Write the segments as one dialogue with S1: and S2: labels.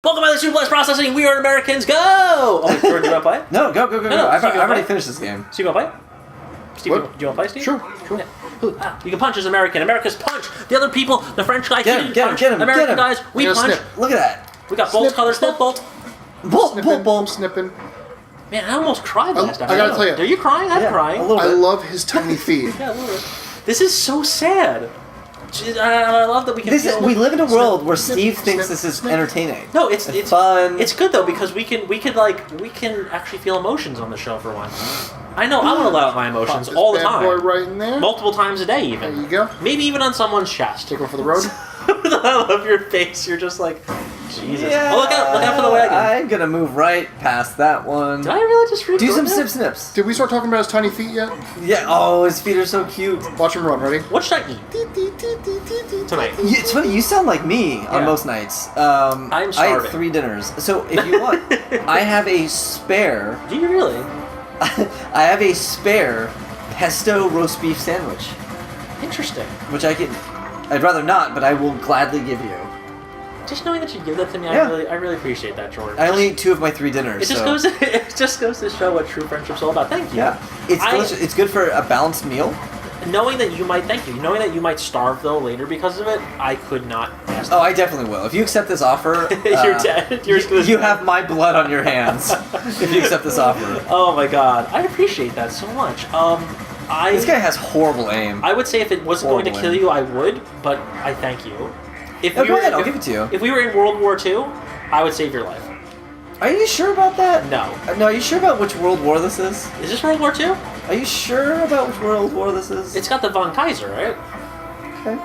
S1: Welcome to the Super Processing. We are Americans. Go! Oh, wait, Jordan, do you want to play?
S2: No, go.
S1: No,
S2: I've
S1: Steve,
S2: already finished this game.
S1: Steve, you want to play? Steve, do you want to play, Steve?
S2: Sure.
S1: Yeah. You can punch as American. America's punch. The other people, the French guy,
S2: Get him.
S1: American guys, we punch.
S2: Snip. Look at that.
S1: We got bolt colors, bolt.
S2: Bolt.
S3: Snipping.
S1: Man, I almost cried last time.
S3: I gotta tell you.
S1: Are you crying? I'm crying.
S2: A little
S3: I
S2: bit.
S3: love his tiny feet.
S1: Yeah, a little bit. This is so sad. I love that we can.
S2: We live in a world where Steve thinks this is entertaining.
S1: No, it's
S2: fun.
S1: It's good though because we can actually feel emotions on the show for once. I know I want to let out my emotions
S3: Pop this
S1: all the
S3: bad
S1: time,
S3: boy right in there.
S1: multiple times a day even.
S3: There you go.
S1: Maybe even on someone's chest.
S3: Take one for the road.
S1: I love your face. You're just like, Jesus.
S2: Yeah,
S1: Oh, look out for the wagon.
S2: I'm gonna move right past that one.
S1: Did I really just read
S2: Do some
S1: that?
S2: snips.
S3: Did we start talking about his tiny feet yet?
S2: Yeah. Oh, his feet are so cute.
S3: Watch him run. Ready?
S1: What should I eat tonight?
S2: It's funny. You sound like me on
S1: Yeah.
S2: most nights.
S1: I'm
S2: I
S1: starving.
S2: ate 3 dinners. So if you want, I have a spare.
S1: Do you really?
S2: I have a spare pesto roast beef sandwich,
S1: Interesting.
S2: which I'd rather not, but I will gladly give you.
S1: Just knowing that you give that to me,
S2: Yeah.
S1: I really appreciate that, Jordan.
S2: I only ate 2 of my 3 dinners.
S1: It just goes to show what true friendship's all about. Thank you.
S2: Yeah, it's delicious. It's good for a balanced meal.
S1: Knowing that you might starve though later because of it, I could not pass
S2: Oh, I definitely will. If you accept this offer,
S1: You're dead.
S2: You have my blood on your hands if you accept this offer.
S1: Oh my god, I appreciate that so much.
S2: This guy has horrible aim.
S1: I would say if it wasn't going to
S2: Horrible
S1: kill you, I would, but I thank you. If
S2: Go ahead, I'll give it to you.
S1: If we were in World War II, I would save your life.
S2: Are you sure about that?
S1: No.
S2: No, are you sure about which World War this is?
S1: Is this World War II?
S2: Are you sure about which World War this is?
S1: It's got the Von Kaiser, right?
S2: Okay.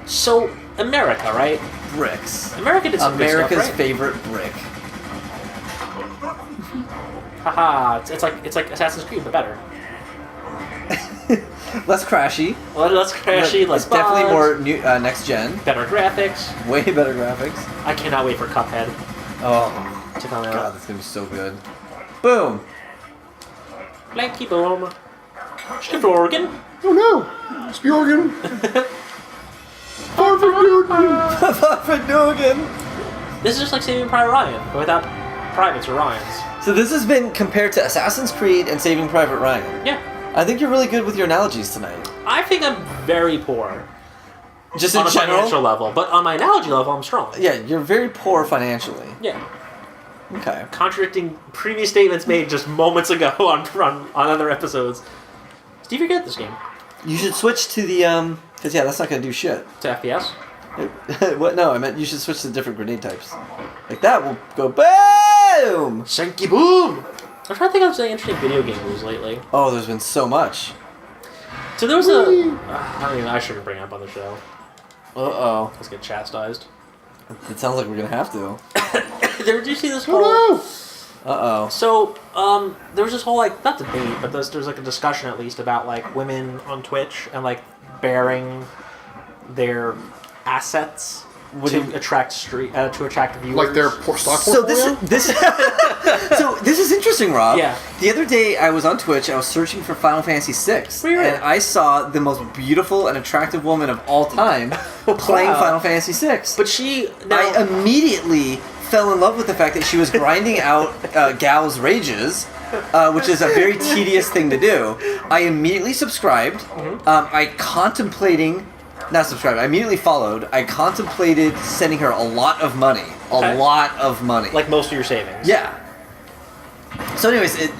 S1: So, America, right?
S2: Bricks.
S1: America did some
S2: America's
S1: good stuff, right?
S2: favorite brick.
S1: Haha, it's like Assassin's Creed, but better.
S2: Less crashy.
S1: Well, less crashy, less
S2: It's definitely
S1: bugs,
S2: more new, next gen.
S1: better graphics.
S2: Way better graphics.
S1: I cannot wait for Cuphead
S2: Oh,
S1: to come
S2: God,
S1: out.
S2: that's gonna be so good. Boom.
S1: Blanky boom. Skip to Oregon.
S3: Oh no! It's Bjorgen. Far from Bjorgen.
S1: This is just like Saving Private Ryan, but without privates or Ryans.
S2: So this has been compared to Assassin's Creed and Saving Private Ryan.
S1: Yeah.
S2: I think you're really good with your analogies tonight.
S1: I think I'm very poor.
S2: Just
S1: On
S2: in
S1: a financial
S2: general.
S1: level, but on my analogy level, I'm strong.
S2: Yeah, you're very poor financially.
S1: Yeah.
S2: Okay.
S1: Contradicting previous statements made just moments ago on other episodes. Steve, you're good at this game.
S2: You should switch to the because that's not gonna do shit.
S1: To FPS.
S2: What? No, I meant you should switch to different grenade types. Like that will go boom.
S1: Shanky boom! I'm trying to think of some interesting video game moves lately.
S2: Oh, there's been so much.
S1: So there was I shouldn't bring it up on the show.
S2: Uh-oh.
S1: Let's get chastised.
S2: It sounds like we're gonna have to.
S1: Did you see this whole...
S3: Oh
S2: Uh-oh.
S1: So, there was this whole, like, not debate, but there's like, a discussion, at least, about, like, women on Twitch and, like, bearing their assets to attract viewers.
S3: Like their stock
S2: So
S3: portfolio?
S2: this is interesting, Rob.
S1: Yeah.
S2: The other day I was on Twitch. I was searching for Final Fantasy VI,
S1: Really?
S2: and I saw the most beautiful and attractive woman of all time playing
S1: Wow.
S2: Final Fantasy VI.
S1: But she...
S2: I immediately fell in love with the fact that she was grinding out Gal's rages, which is a very tedious thing to do. I immediately subscribed. I immediately followed. I contemplated sending her a lot of money.
S1: Okay.
S2: A lot of money.
S1: like, most of your savings.
S2: Yeah. So anyways,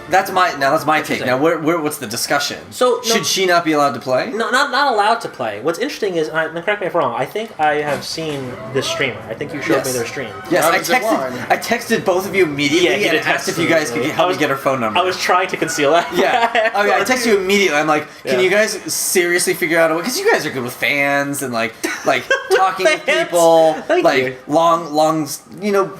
S2: that's my take. Now, what's the discussion?
S1: So, no-
S2: should she not be allowed to play?
S1: No, not allowed to play. What's interesting is, and correct me if I'm wrong, I think I have seen this streamer. I think you showed
S2: Yes.
S1: me their stream.
S2: Yes,
S3: How does it line?
S2: I texted both of you immediately
S1: Yeah, he
S2: and
S1: did
S2: asked
S1: text
S2: if you guys could
S1: me.
S2: help
S1: I
S2: me
S1: was-
S2: get her phone number.
S1: I was trying to conceal that.
S2: Yeah. Okay, I texted you immediately. I'm like, can
S1: Yeah.
S2: you guys seriously figure out a way? Because you guys are good with fans and like talking with
S1: Fans?
S2: people,
S1: Thank
S2: like
S1: you.
S2: long,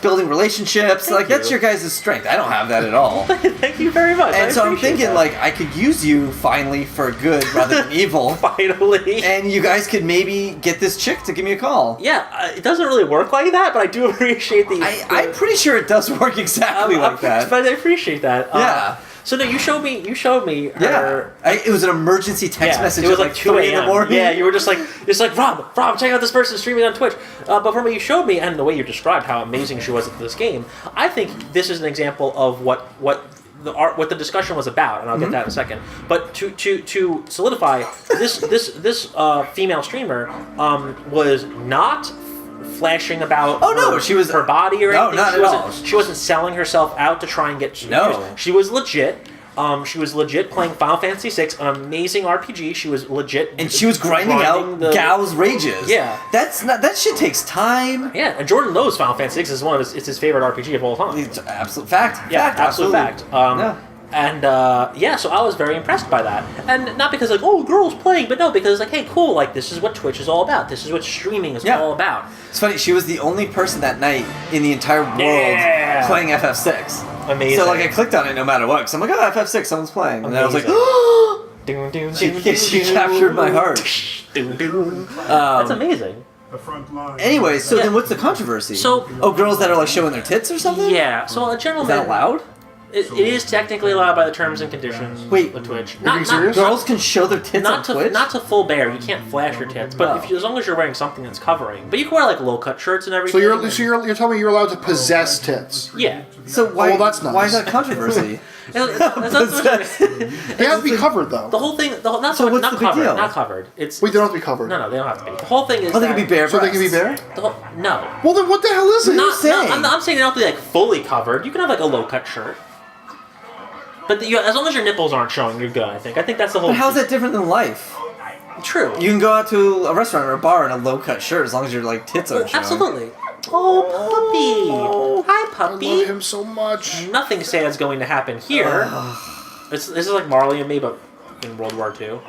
S2: building relationships.
S1: Thank
S2: like that's
S1: you.
S2: your guys' strength. I don't have that at all.
S1: Thank you very much.
S2: And
S1: I
S2: so I'm
S1: appreciate
S2: thinking,
S1: that.
S2: like, I could use you finally for good rather than evil.
S1: Finally.
S2: And you guys could maybe get this chick to give me a call.
S1: Yeah, it doesn't really work like that, but I do appreciate the...
S2: I'm pretty sure it does work exactly like that.
S1: But I appreciate that.
S2: Yeah.
S1: So no, you showed me her.
S2: Yeah, it was an emergency text message.
S1: It was
S2: at
S1: like 2
S2: 3 in the
S1: a.m.
S2: morning.
S1: Yeah, you were just like Rob, check out this person streaming on Twitch. But from what you showed me and the way you described how amazing she was at this game, I think this is an example of what the discussion was about, and I'll get that in a second. But to solidify, this female streamer was not flashing about
S2: she was
S1: her body or anything.
S2: Not
S1: she
S2: at
S1: wasn't,
S2: all.
S1: She wasn't selling herself out to try and get
S2: No.
S1: She was legit. She was legit playing Final Fantasy VI, an amazing RPG. She was legit,
S2: And she was grinding out Gal's rages.
S1: Yeah.
S2: That shit takes time.
S1: Yeah, and Jordan knows Final Fantasy VI is it's his favorite RPG of all time.
S2: It's absolute fact.
S1: Yeah,
S2: fact,
S1: absolute
S2: absolutely.
S1: fact.
S2: Yeah.
S1: And so I was very impressed by that, and not because like, oh, girls playing, but no, because like, hey, cool, like this is what Twitch is all about. This is what streaming is all about.
S2: It's funny. She was the only person that night in the entire world playing FF6.
S1: Amazing.
S2: So like I clicked on it no matter what, because I'm like, oh, FF6, someone's playing, and I was like,
S1: Doom,
S2: she captured my heart.
S1: That's amazing.
S4: The front line.
S2: Anyway, so then what's the controversy?
S1: So-
S2: girls that are like showing their tits or something?
S1: Yeah. So a gentleman.
S2: Is that allowed?
S1: It is technically allowed by the terms and conditions
S2: Wait,
S1: of Twitch.
S3: being serious?
S2: Girls can show their tits on Twitch?
S1: Not to full bare. You can't flash your tits, but as long as you're wearing something that's covering. But you can wear like low cut shirts and
S3: So
S1: everything.
S3: you're telling me you're allowed to possess tits?
S1: Yeah.
S2: So why?
S3: well, that's nice.
S2: Why is that controversy?
S3: They have to be covered though.
S1: The whole thing, not
S2: So
S1: so
S2: what's
S1: not
S2: the big
S1: covered,
S2: deal?
S1: not covered. It's
S3: Wait, they don't have to be covered.
S1: no, they don't have to be. The whole thing is
S2: Oh, they can be bare.
S3: So they can be bare?
S1: No,
S3: Well, then what the hell is it?
S1: not,
S2: saying?
S1: no. I'm saying they don't have to be like fully covered. You can have like a low cut shirt, but as long as your nipples aren't showing, you're good. I think that's the whole.
S2: But how's that different than life?
S1: True?
S2: You can go out to a restaurant or a bar in a low cut shirt as long as your like tits aren't showing.
S1: Absolutely. Oh, puppy! Hi,
S3: I
S1: puppy.
S3: love him so much.
S1: Nothing sad's going to happen here. This is like Marley and me, but in World War II.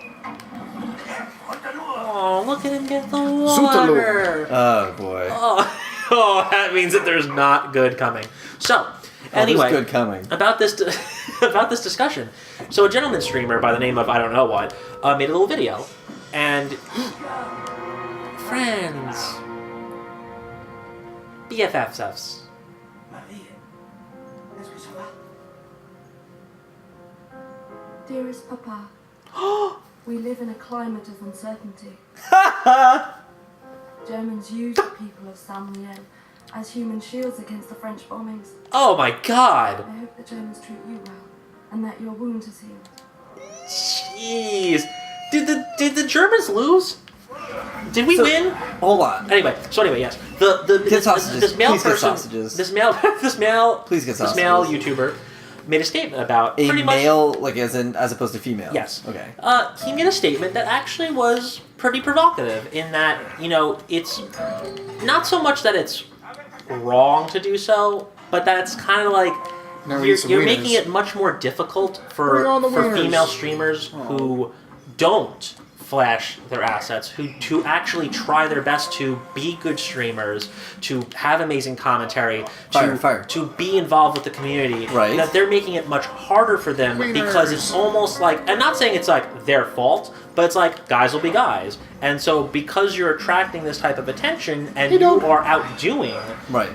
S1: Oh, look at him get the water.
S2: Oh boy.
S1: Oh, that means that there's not good coming. So, anyway,
S2: there's good coming.
S1: about this about this discussion. So, a gentleman streamer by the name of I don't know what made a little video, and friends, BFFs.
S5: Dearest Papa, we live in a climate of uncertainty. Germans use the people of Saint-Lien as human shields against the French bombings.
S1: Oh my God!
S5: I hope the Germans treat you well and that your wound is healed.
S1: Jeez, did the Germans lose? Did we win?
S2: Hold on.
S1: Anyway, yes, this male
S2: Please get
S1: person,
S2: sausages.
S1: this male
S2: Please get
S1: this male
S2: sausages.
S1: YouTuber made a statement about
S2: A
S1: pretty
S2: male, like as opposed to female.
S1: Yes.
S2: Okay.
S1: He made a statement that actually was pretty provocative in that, it's not so much that it's wrong to do so, but that it's kind of like
S3: Now we need some
S1: you're
S3: wieners.
S1: making it much more difficult
S3: Bring on the
S1: for
S3: wieners.
S1: female streamers who don't flash their assets, who to actually try their best to be good streamers, to have amazing commentary, to be involved with the community.
S2: Right.
S1: That they're making it much harder for them because it's almost like, I'm not saying it's like their fault, but it's like guys will be guys. And so because you're attracting this type of attention and you are outdoing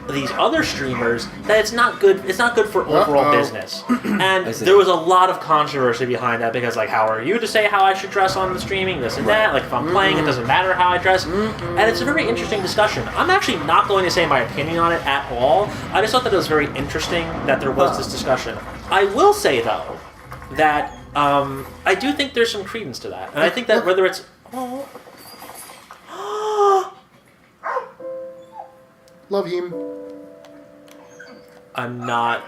S1: these other streamers, that it's not good for overall business. And there was a lot of controversy behind that because like, how are you to say how I should dress on the streaming, this and that, like if I'm playing it doesn't matter how I dress. And it's a very interesting discussion. I'm actually not going to say my opinion on it at all. I just thought that it was very interesting that there was this discussion. I will say though that I do think there's some credence to that. And I think that whether it's
S3: Love him.
S1: I'm not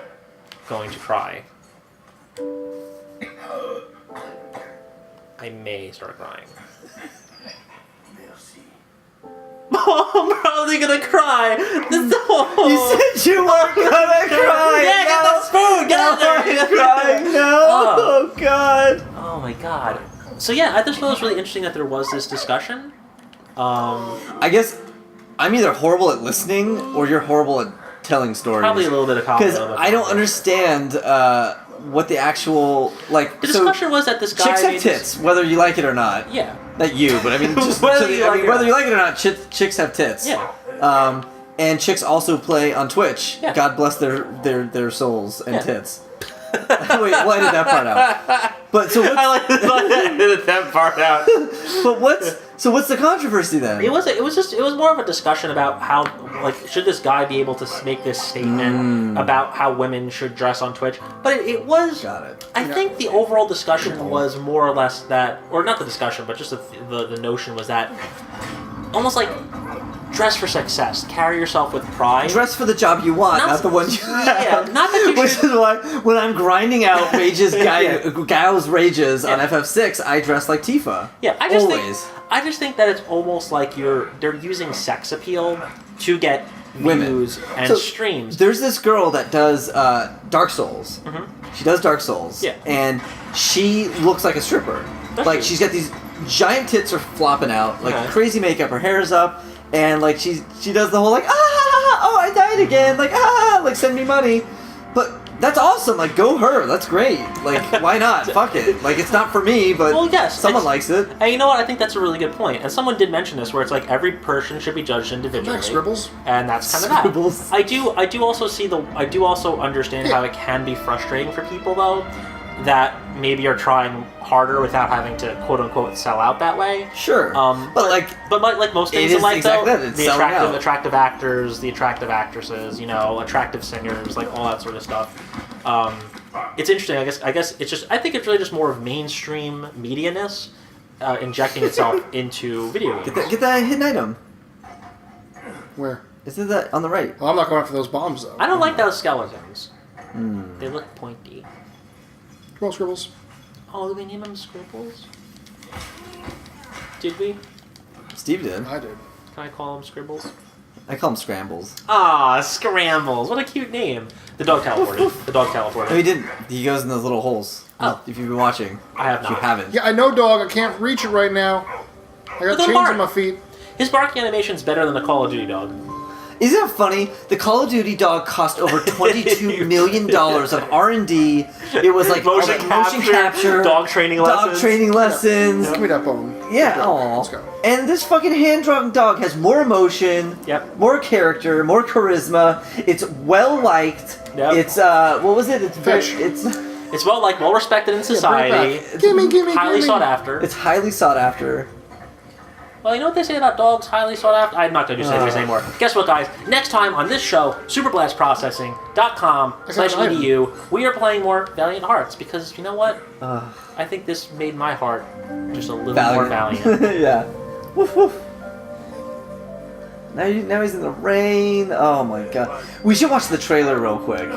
S1: going to cry. I may start crying. Oh, I'm probably gonna cry.
S2: You said you weren't gonna cry.
S1: Yeah, get the spoon. Get out there.
S2: Crying. No. Oh God.
S1: Oh my God. So yeah, I just thought it was really interesting that there was this discussion.
S2: I guess I'm either horrible at listening or you're horrible at telling stories.
S1: Probably a little bit of
S2: because I don't understand what the actual like.
S1: The discussion was that this guy
S2: chicks have
S1: made
S2: tits, whether you like it or not.
S1: Yeah.
S2: Not you, but I mean, just
S1: Whether you like it or
S2: whether
S1: not.
S2: you like it or not, chicks have tits.
S1: Yeah.
S2: And chicks also play on Twitch.
S1: Yeah.
S2: God bless their souls and
S1: Yeah.
S2: tits. Wait, well, I did that part out. But so
S1: I
S2: what's,
S1: like that part out.
S2: but what's the controversy then?
S1: It was more of a discussion about how, like, should this guy be able to make this statement about how women should dress on Twitch? But it was.
S2: Got it.
S1: I think the overall discussion was more or less that, or not the discussion, but just the notion was that almost like dress for success, carry yourself with pride.
S2: Dress for the job you want, not the one you have.
S1: Yeah, not that you
S2: Which
S1: should.
S2: is why when I'm grinding out Gal's rages on FF6, I dress like Tifa.
S1: Yeah, I just think that it's almost like they're using sex appeal to get
S2: Women.
S1: views and
S2: So,
S1: streams.
S2: There's this girl that does Dark Souls.
S1: Mm-hmm.
S2: She does Dark Souls.
S1: Yeah.
S2: And she looks like a stripper.
S1: Does
S2: Like,
S1: she?
S2: she's got these giant tits are flopping out, like
S1: Okay.
S2: crazy makeup, her hair's up, and like she does the whole like, oh, I died again, like, like send me money. But that's awesome, like, go her, that's great. Like, why not? Fuck it. Like, it's not for me, but
S1: Well, yes,
S2: someone
S1: it's-
S2: likes it.
S1: And you know what? I think that's a really good point. And someone did mention this, where it's like every person should be judged individually.
S3: Like scribbles.
S1: And that's kind of that.
S2: Scribbles.
S1: I do also understand how it can be frustrating for people though, that maybe are trying harder without having to quote unquote sell out that way.
S2: Sure. But like,
S1: like most things
S2: it
S1: in
S2: is
S1: life,
S2: exactly
S1: though,
S2: that, it's
S1: the
S2: selling out.
S1: attractive actors, the attractive actresses, attractive singers, like all that sort of stuff. It's interesting. I guess it's just. I think it's really just more of mainstream media-ness injecting itself into video games.
S2: get that hidden item.
S3: Where?
S2: Isn't that on the right?
S3: Well, I'm not going after those bombs though.
S1: I don't like those skeletons. They look pointy.
S3: Come on, scribbles.
S1: Oh, did we name them Scribbles? Did we?
S2: Steve did.
S3: I did.
S1: Can I call them Scribbles?
S2: I call them scrambles.
S1: Ah, Scrambles. What a cute name. The dog teleported. The dog teleported.
S2: No, he didn't. He goes in those little holes.
S1: Oh.
S2: If you've been watching.
S1: I have
S2: If you
S1: not.
S2: haven't.
S3: Yeah, I know, dog. I can't reach it right now. I got
S1: Look at
S3: chains
S1: Mark.
S3: on my feet.
S1: His barking animation's better than the Call of Duty dog.
S2: Isn't that funny? The Call of Duty dog cost over $22 million of R&D. It was like all that motion capture,
S1: dog training
S2: lessons.
S3: Give me that bone.
S2: Yeah,
S3: Let's go.
S2: aw.
S3: Let's go.
S2: And this fucking hand-drawn dog has more emotion,
S1: Yep.
S2: more character, more charisma. It's well liked.
S1: Yep.
S2: It's what was it? It's
S3: Fish.
S1: It's well respected in society.
S3: back. Gimme,
S1: Highly sought after.
S2: It's highly sought after.
S1: Well, you know what they say about dogs, highly sought after? I'm not going to do this anymore. Guess what, guys? Next time on this show, superblastprocessing.com/edu, we are playing more Valiant Hearts because, you know what? I think this made my heart just a little more valiant.
S2: Yeah. Woof woof. Now he's in the rain. Oh my god. We should watch the trailer real quick.